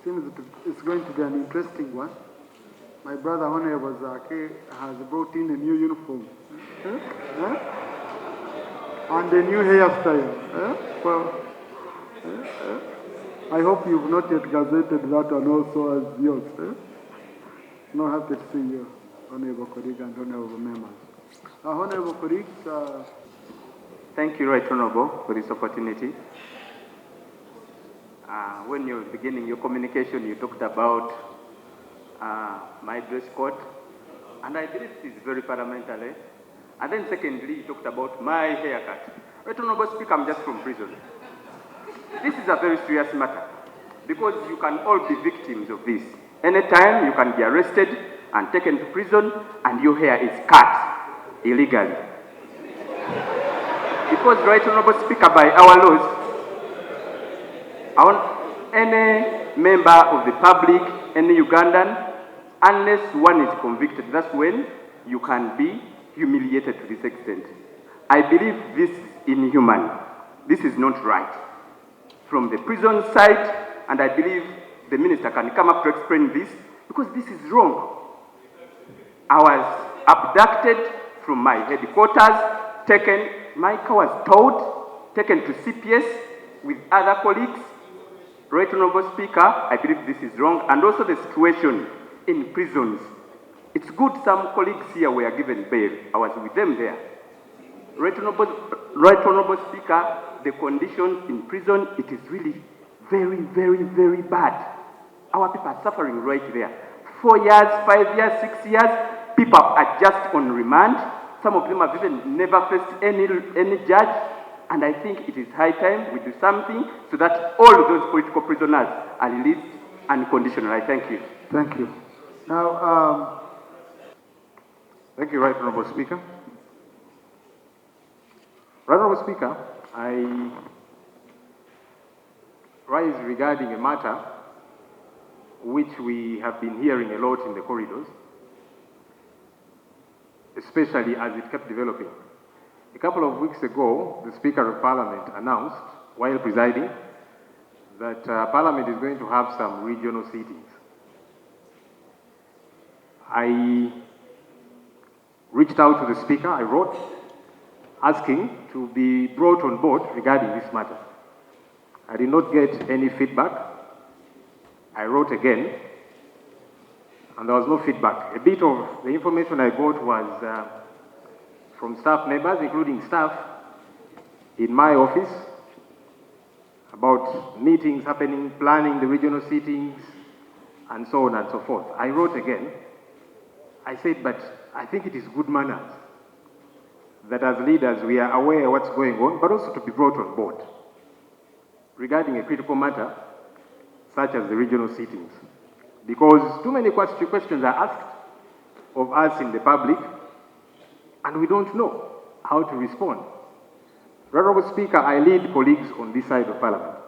seems it's going to be an interesting one. My brother Honorable Zaake has brought in a new uniform. And a new hairstyle. Well, I hope you've not yet gazetted that one also as yours. No, happy to see you, Honorable colleague and Honorable members. Honorable colleagues, thank you, Right Honorable, for this opportunity. When you were beginning your communication, you talked about my dress code, and I believe it is very parliamentary. And then secondly, you talked about my haircut. Right Honorable Speaker, I'm just from prison. This is a very serious matter, because you can all be victims of this. Anytime you can be arrested and taken to prison, and your hair is cut illegally. Because, Right Honorable Speaker, by our laws, any member of the public, any Ugandan, unless one is convicted, that's when you can be humiliated to this extent. I believe this is inhuman. This is not right. From the prison side, and I believe the minister can come up to explain this, because this is wrong. I was abducted from my headquarters, taken, my car was towed, taken to CPS with other colleagues. Right Honorable Speaker, I believe this is wrong, and also the situation in prisons. It's good some colleagues here were given bail. I was with them there. Right Honorable Speaker, the conditions in prison, it is really very, very, very bad. Our people are suffering right there. 4 years, 5 years, 6 years, people are just on remand. Some of them have even never faced any judge. And I think it is high time we do something so that all of those political prisoners are released unconditionally. I thank you. Thank you. Now, thank you, Right Honorable Speaker. Right Honorable Speaker, I rise regarding a matter which we have been hearing a lot in the corridors, especially as it kept developing. A couple of weeks ago, the Speaker of Parliament announced, while presiding, that Parliament is going to have some regional seatings. I reached out to the Speaker, I wrote, asking to be brought on board regarding this matter. I did not get any feedback. I wrote again, and there was no feedback. A bit of the information I got was from staff members, including staff in my office, about meetings happening, planning the regional seatings, and so on and so forth. I wrote again. I said, but I think it is good manners that as leaders we are aware of what's going on, but also to be brought on board regarding a critical matter such as the regional seatings. Because too many questions are asked of us in the public, and we don't know how to respond. Honorable Speaker, I lead colleagues on this side of Parliament.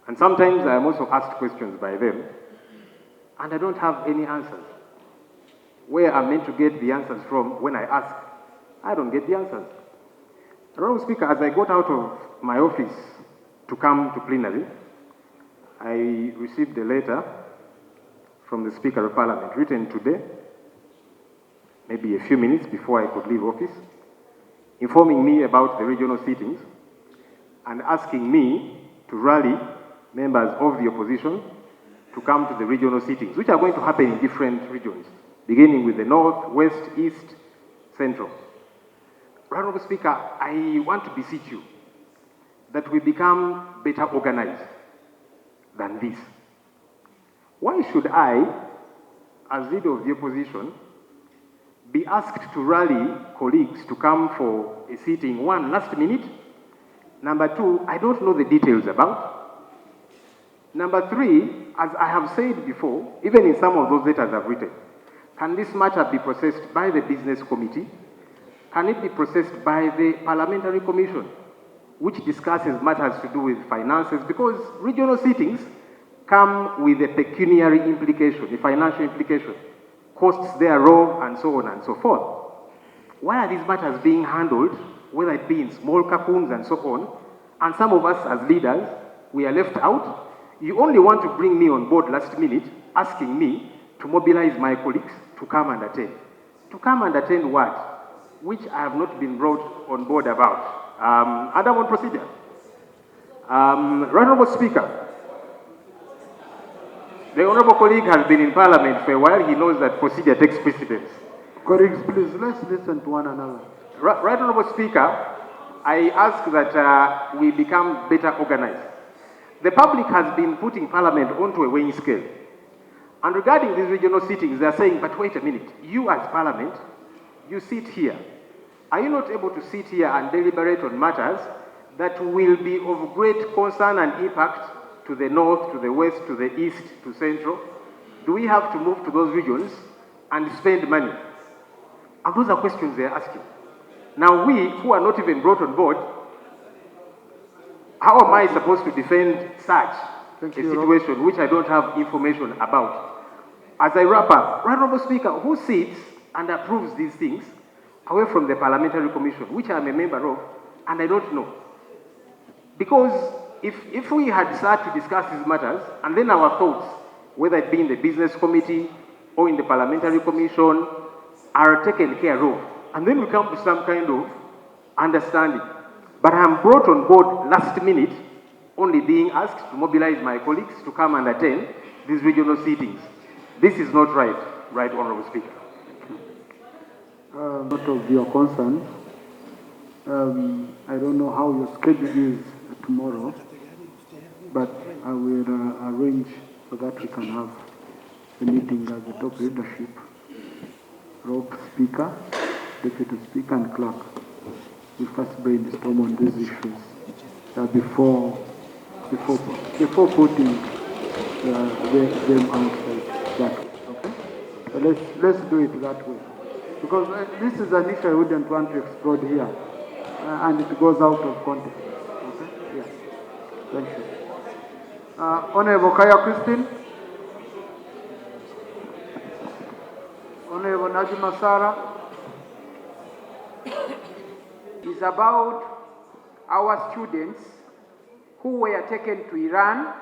And sometimes I am also asked questions by them, and I don't have any answers. Where I'm meant to get the answers from when I ask, I don't get the answers. Honorable Speaker, as I got out of my office to come to plenary, I received a letter from the Speaker of Parliament, written today, maybe a few minutes before I could leave office, informing me about the regional seatings and asking me to rally members of the opposition to come to the regional seatings, which are going to happen in different regions, beginning with the North, West, East, Central. Honorable Speaker, I want to beseech you that we become better organized than this. Why should I, as leader of the opposition, be asked to rally colleagues to come for a sitting, one, last minute? Number two, I don't know the details about. Number three, as I have said before, even in some of those letters I've written, can this matter be processed by the business committee? Can it be processed by the Parliamentary Commission, which discusses matters to do with finances? Because regional sittings come with a pecuniary implication, a financial implication, costs thereof, and so on and so forth. Why are these matters being handled, whether it be in small cocoons and so on, and some of us as leaders, we are left out? You only want to bring me on board last minute, asking me to mobilize my colleagues to come and attend. To come and attend what? Which I have not been brought on board about. And I'm on procedure. Right Honourable Speaker, the Honourable colleague has been in Parliament for a while. He knows that procedure takes precedence. Colleagues, please, let's listen to one another. Right Honourable Speaker, I ask that we become better organized. The public has been putting Parliament onto a weighing scale. And regarding these regional sittings, they are saying, but wait a minute, you as Parliament, you sit here. Are you not able to sit here and deliberate on matters that will be of great concern and impact to the north, to the west, to the east, to central? Do we have to move to those regions and spend money? And those are questions they are asking. Now we, who are not even brought on board, how am I supposed to defend such a situation which I don't have information about? As I wrap up, Right Honourable Speaker, who sits and approves these things away from the Parliamentary Commission, which I'm a member of, and I don't know? Because if we had sat to discuss these matters, and then our thoughts, whether it be in the Business Committee or in the Parliamentary Commission, are taken care of, and then we come to some kind of understanding. But I'm brought on board last minute, only being asked to mobilize my colleagues to come and attend these regional sittings. This is not right, Right Honourable Speaker. Not of your concern. I don't know how your schedule is tomorrow, but I will arrange so that we can have a meeting as the top leadership, Rope Speaker, Deputy Speaker, and Clerk. We first brainstorm on these issues before putting them outside. That okay? So let's do it that way, because this is an issue I wouldn't want to explode here, and it goes out of context. Okay? Yes. Thank you. Honourable Kaya Christine. Honourable Najima Sarah. Is about our students who were taken to Iran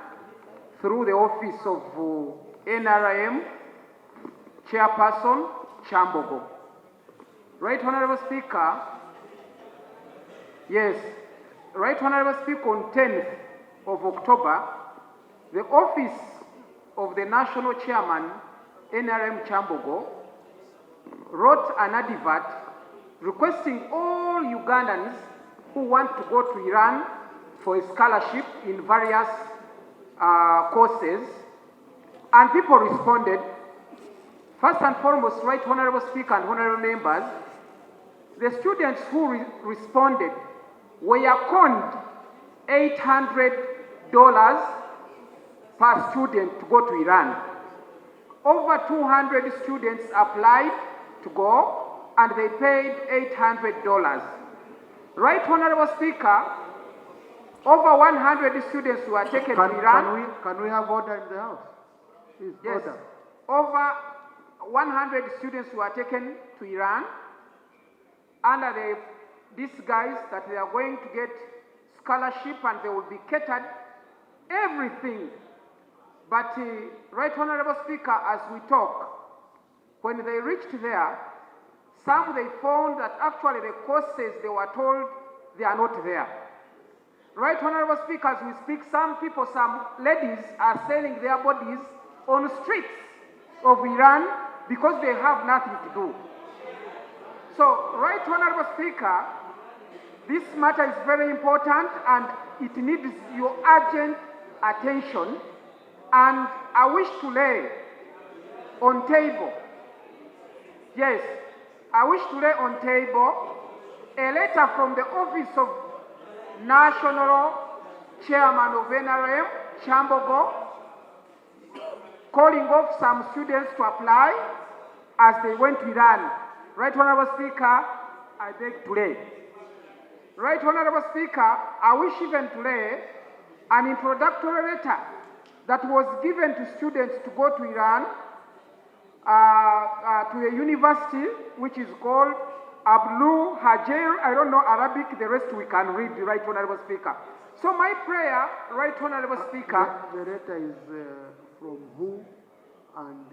through the office of NRM Chairperson Chambogo. Right Honourable Speaker, yes, Right Honourable Speaker, on 10th of October, the office of the National Chairman NRM Chambogo wrote an advert requesting all Ugandans who want to go to Iran for a scholarship in various courses, and people responded. First and foremost, Right Honourable Speaker and Honourable Members, the students who responded were conned $800 per student to go to Iran. Over 200 students applied to go, and they paid $800. Right Honourable Speaker, over 100 students were taken to Iran. Can we have order in the House? Please, yes. Order. Over 100 students were taken to Iran under the disguise that they are going to get scholarship and they will be catered everything. But Right Honourable Speaker, as we talk, when they reached there, some they found that actually the courses they were told they are not there. Right Honourable Speaker, as we speak, some people, some ladies are selling their bodies on the streets of Iran because they have nothing to do. So, Right Honourable Speaker, this matter is very important and it needs your urgent attention, and I wish to lay on table, yes, I wish to lay on table a letter from the office of National Chairman of NRM, Chambogo, calling off some students to apply as they went to Iran. Right Honourable Speaker, I beg to lay. Right Honourable Speaker, I wish even to lay an introductory letter that was given to students to go to Iran, to a university which is called Ablu Hajer. I don't know Arabic, the rest we can read, Right Honourable Speaker. So my prayer, Right Honorable Speaker, The letter is from who and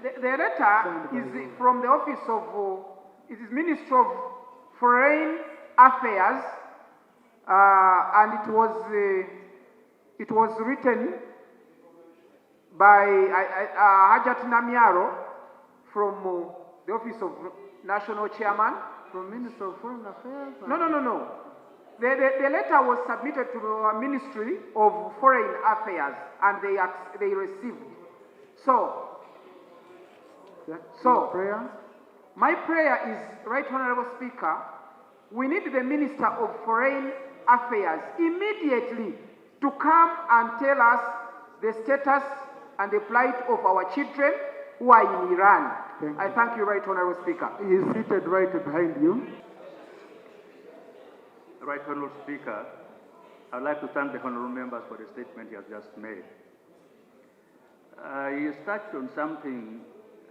the letter is from the office of, it is Ministry of Foreign Affairs, and it was written by Hajat Namiaro from the office of National Chairman. from Minister of Foreign Affairs? No. The letter was submitted to the Ministry of Foreign Affairs, and they received. So, Prayer? my prayer is, Right Honorable Speaker, we need the Minister of Foreign Affairs immediately to come and tell us the status and the plight of our children who are in Iran. I thank you, Right Honorable Speaker. He is seated right behind you. Right Honourable Speaker, I would like to thank the honourable members for the statement he has just made. He has touched on something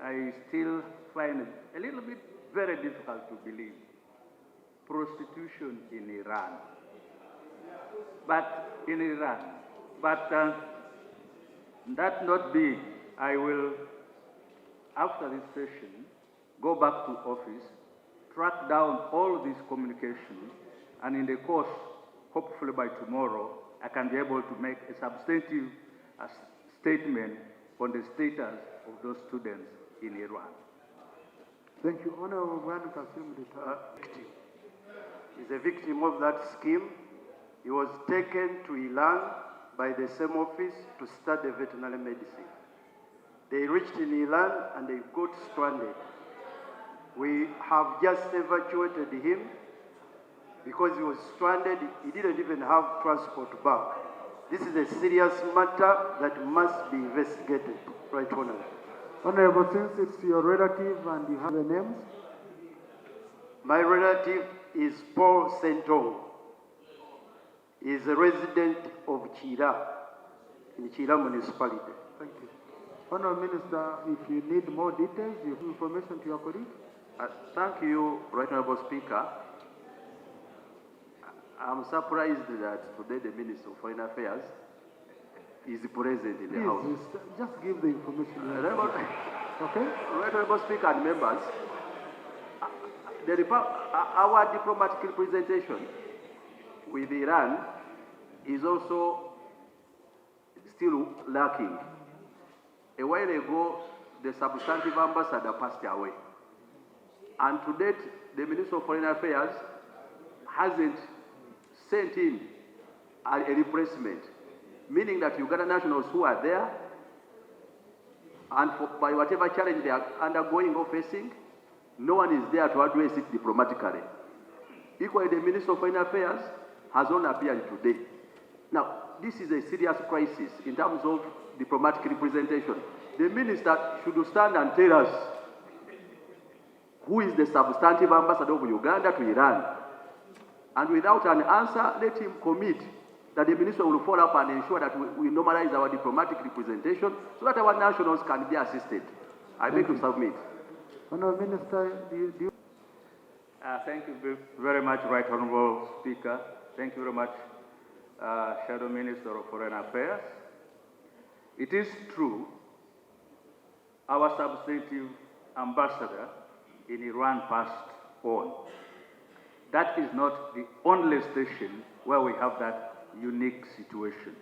I still find a little bit very difficult to believe. Prostitution in Iran. But that not be, I will, after this session, go back to office, track down all these communications, and in the course, hopefully by tomorrow, I can be able to make a substantive statement on the status of those students in Iran. Thank you. Honorable Brian Kasim, Victim. He's a victim of that scheme. He was taken to Iran by the same office to study veterinary medicine. They reached in Iran and they got stranded. We have just evacuated him because he was stranded. He didn't even have transport back. This is a serious matter that must be investigated, Right Honorable. Honorable, since it's your relative and you have the names, My relative is Paul Sentong. He is a resident of Chira, in Chira municipality. thank you. Honorable Minister, if you need more details, you have information to your colleague. Thank you, Right Honourable Speaker. I'm surprised that today the Minister of Foreign Affairs is present in the House. Please, just give the information. Okay? Right Honourable Speaker and members, our diplomatic representation with Iran is also still lacking. A while ago, the substantive ambassador passed away. And to date, the Minister of Foreign Affairs hasn't sent in a replacement, meaning that Uganda nationals who are there, and by whatever challenge they are undergoing or facing, no one is there to address it diplomatically. Equally, the Minister of Foreign Affairs has not appeared today. Now, this is a serious crisis in terms of diplomatic representation. The Minister should stand and tell us who is the substantive ambassador of Uganda to Iran. And without an answer, let him commit that the Minister will follow up and ensure that we normalize our diplomatic representation so that our nationals can be assisted. I beg to submit. Honorable Minister, do you Thank you very much, Right Honourable Speaker. Thank you very much, Shadow Minister of Foreign Affairs. It is true, our substantive ambassador in Iran passed on. That is not the only station where we have that unique situation.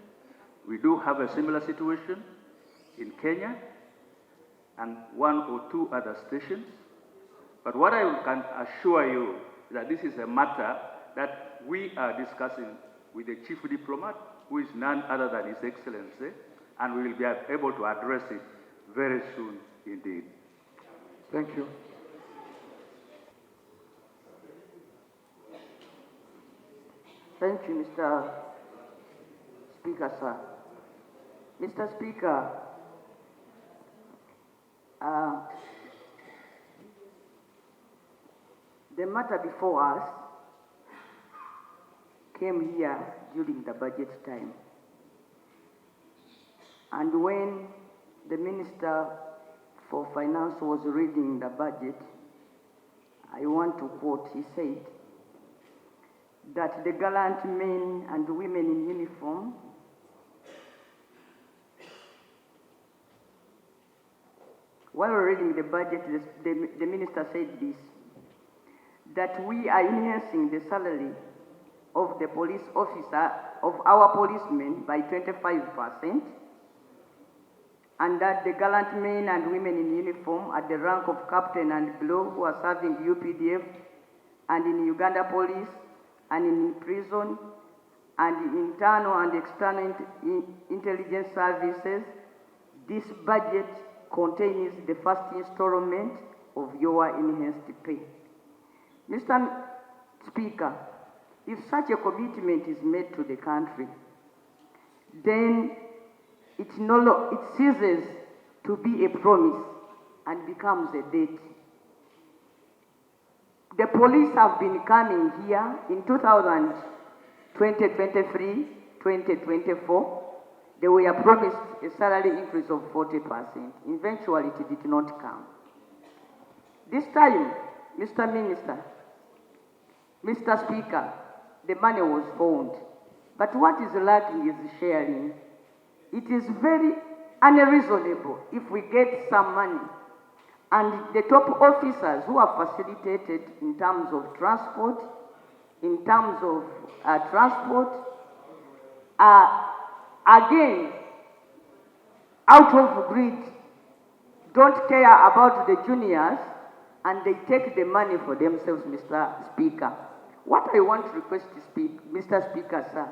We do have a similar situation in Kenya and one or two other stations. But what I can assure you is that this is a matter that we are discussing with the chief diplomat, who is none other than His Excellency, and we will be able to address it very soon indeed. Thank you. Thank you, Mr. Speaker, sir. Mr. Speaker, the matter before us came here during the budget time. And when the Minister for Finance was reading the budget, I want to quote, he said, that the gallant men and women in uniform while reading the budget, the minister said this, that we are enhancing the salary of the police officer, of our policemen by 25%, and that the gallant men and women in uniform at the rank of captain and below who are serving UPDF and in Uganda police and in prison and internal and external intelligence services, this budget contains the first installment of your enhanced pay. Mr. Speaker, if such a commitment is made to the country, then it ceases to be a promise and becomes a date. The police have been coming here in 2023, 2024. They were promised a salary increase of 40%. Eventually, it did not come. This time, Mr. Minister, Mr. Speaker, the money was found. But what is lacking is sharing. It is very unreasonable if we get some money and the top officers who are facilitated in terms of transport, again, out of greed, don't care about the juniors, and they take the money for themselves, Mr. Speaker. What I want to request, Mr. Speaker, sir,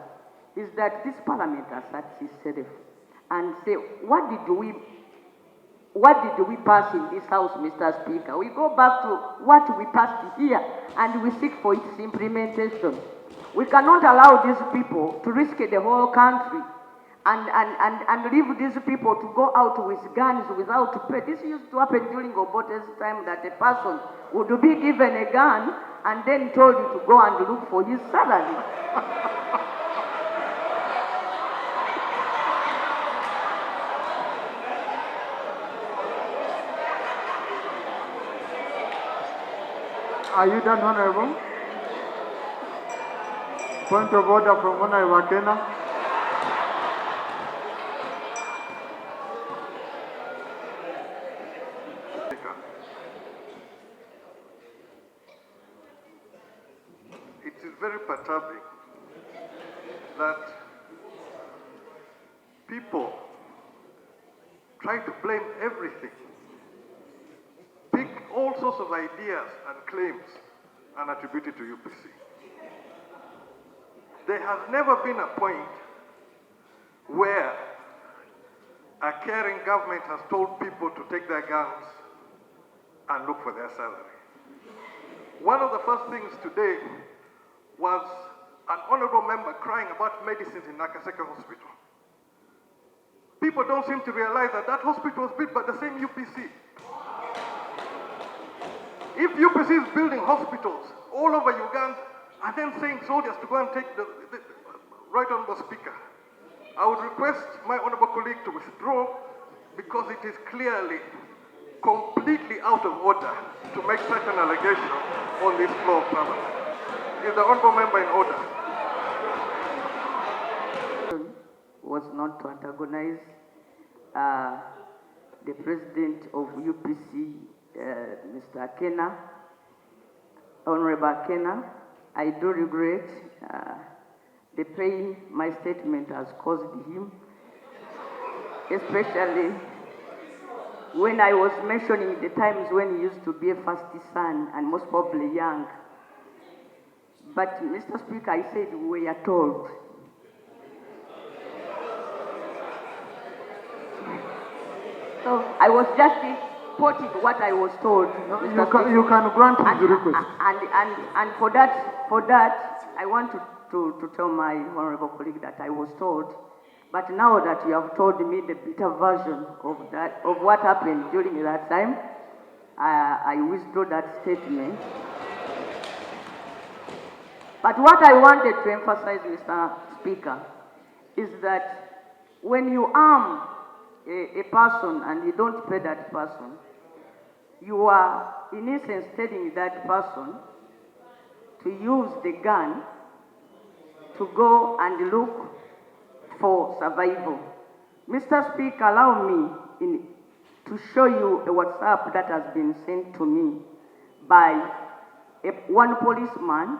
is that this Parliament asserts itself and say, what did we pass in this House, Mr. Speaker? We go back to what we passed here and we seek for its implementation. We cannot allow these people to risk the whole country and leave these people to go out with guns without pay. This used to happen during Obote's time, that a person would be given a gun and then told to go and look for his salary. Are you done, Honorable? Point of order from Honorable Kena. It is very perturbing that people try to blame everything, pick all sorts of ideas and claims and attribute it to UPC. There has never been a point where a caring government has told people to take their guns and look for their salary. One of the first things today was an honorable member crying about medicines in Nakaseke Hospital. People don't seem to realize that that hospital was built by the same UPC. If UPC is building hospitals all over Uganda and then saying soldiers to go and take the right honorable speaker, I would request my honorable colleague to withdraw, because it is clearly completely out of order to make such an allegation on this floor of Parliament. Is the honorable member in order? Was not to antagonize the president of UPC, Mr. Kena, Honorable Kena. I do regret the pain my statement has caused him, especially when I was mentioning the times when he used to be a first son and most probably young. But, Mr. Speaker, I said we are told. So I was just quoting what I was told. No, you can grant his request. And for that, I want to tell my honorable colleague that I was told. But now that you have told me the bitter version of what happened during that time, I withdraw that statement. But what I wanted to emphasize, Mr. Speaker, is that when you arm a person and you don't pay that person, you are in essence telling that person to use the gun to go and look for survival. Mr. Speaker, allow me to show you a WhatsApp that has been sent to me by one policeman.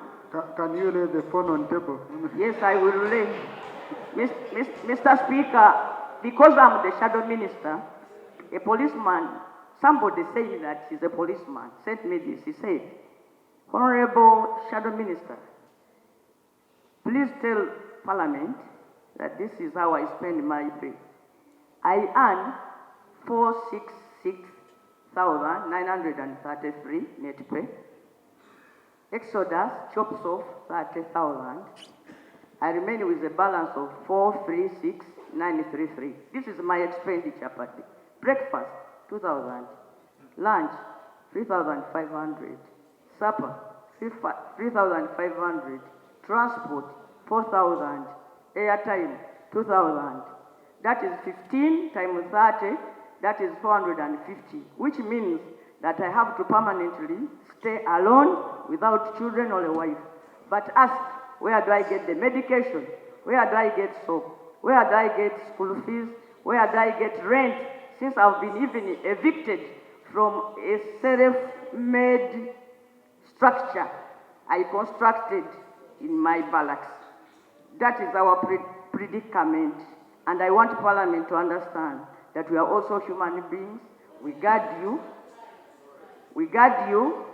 Can you lay the phone on table? Yes, I will lay. Mr. Speaker, because I'm the shadow minister, a policeman, somebody saying that he's a policeman, sent me this. He said, Honorable Shadow Minister, please tell Parliament that this is how I spend my pay. I earn 466,933 net pay. Exodus chops off 30,000. I remain with a balance of 436,933. This is my expenditure per day. Breakfast, 2,000. Lunch, 3,500. Supper, 3,500. Transport, 4,000. Airtime, 2,000. That is 15 times 30, that is 450, which means that I have to permanently stay alone without children or a wife. But ask, where do I get the medication? Where do I get soap? Where do I get school fees? Where do I get rent? Since I've been even evicted from a self-made structure I constructed in my barracks. That is our predicament. And I want Parliament to understand that we are also human beings. We guard you. We guard you.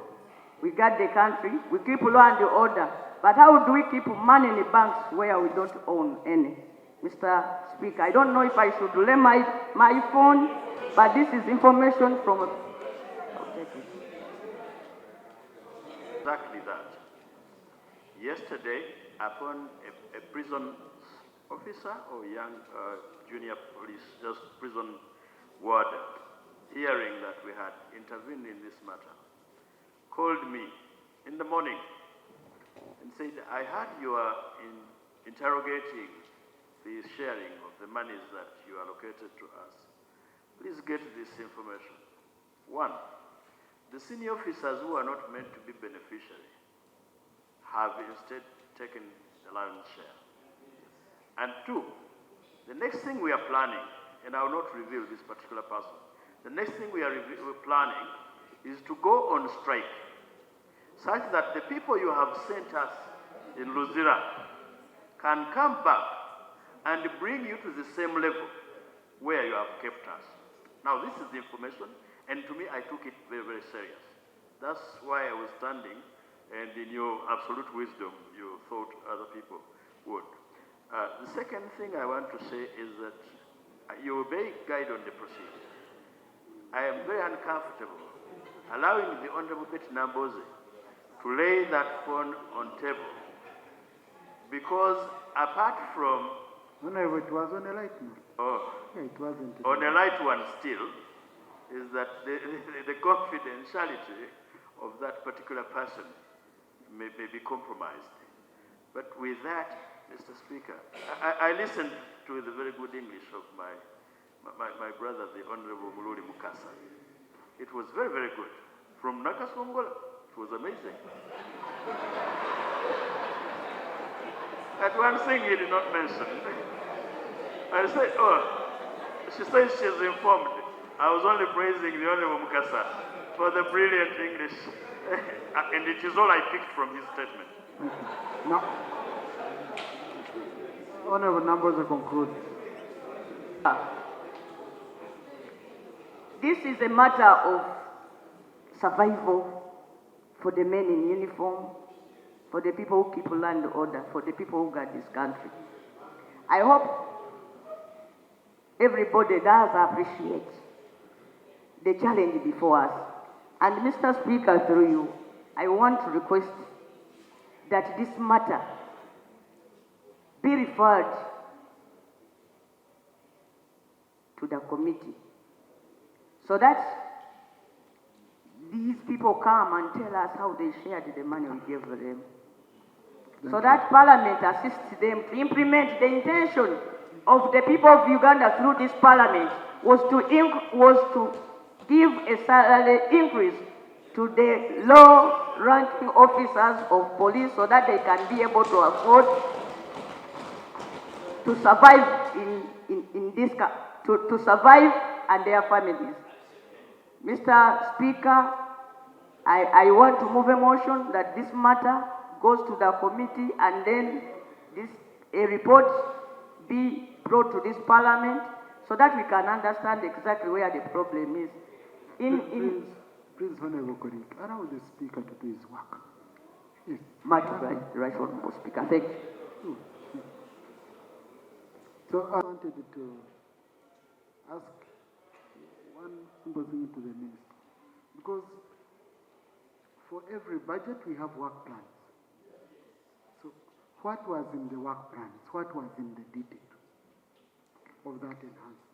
We guard the country. We keep law and order. But how do we keep money in the banks where we don't own any? Mr. Speaker, I don't know if I should lay my phone, but this is information from... Exactly that. Yesterday, upon a prison officer or young junior police, just prison warden, hearing that we had intervened in this matter, called me in the morning and said, I heard you are interrogating the sharing of the monies that you allocated to us. Please get this information. One, the senior officers who are not meant to be beneficiary have instead taken the lion's share. And two, the next thing we are planning, and I will not reveal this particular person, the next thing we're planning is to go on strike, such that the people you have sent us in Luzira can come back and bring you to the same level where you have kept us. Now, this is the information, and to me, I took it very, very serious. That's why I was standing, and in your absolute wisdom, you thought other people would. The second thing I want to say is that you obey guide on the proceedings. I am very uncomfortable allowing the Honorable Pet Namboze to lay that phone on table, because apart from... No, it was on a light one. Oh, yeah, it wasn't. On a light one still, is that the confidentiality of that particular person may be compromised. But with that, Mr. Speaker, I listened to the very good English of my brother, the Honorable Mululi Mukasa. It was very, very good. From Nakasongola, it was amazing. That one thing he did not mention. I said, oh, she says she's informed. I was only praising the Honorable Mukasa for the brilliant English. And it is all I picked from his statement. Now, Honorable Numbers to conclude. This is a matter of survival for the men in uniform, for the people who keep law and order, for the people who guard this country. I hope everybody does appreciate the challenge before us. And Mr. Speaker, through you, I want to request that this matter be referred to the committee so that these people come and tell us how they shared the money we gave them. So that Parliament assists them to implement the intention of the people of Uganda through this Parliament was to give a salary increase to the low-ranking officers of police so that they can be able to afford to survive in this, to survive and their families. Mr. Speaker, I want to move a motion that this matter goes to the committee and then a report be brought to this parliament so that we can understand exactly where the problem is. Please, Honorable colleague, allow the speaker to do his work. Yes. Much right, Honorable Speaker. Thank you. So I wanted to ask one simple thing to the minister, because for every budget we have work plans. So what was in the work plans? What was in the detail of that enhancement?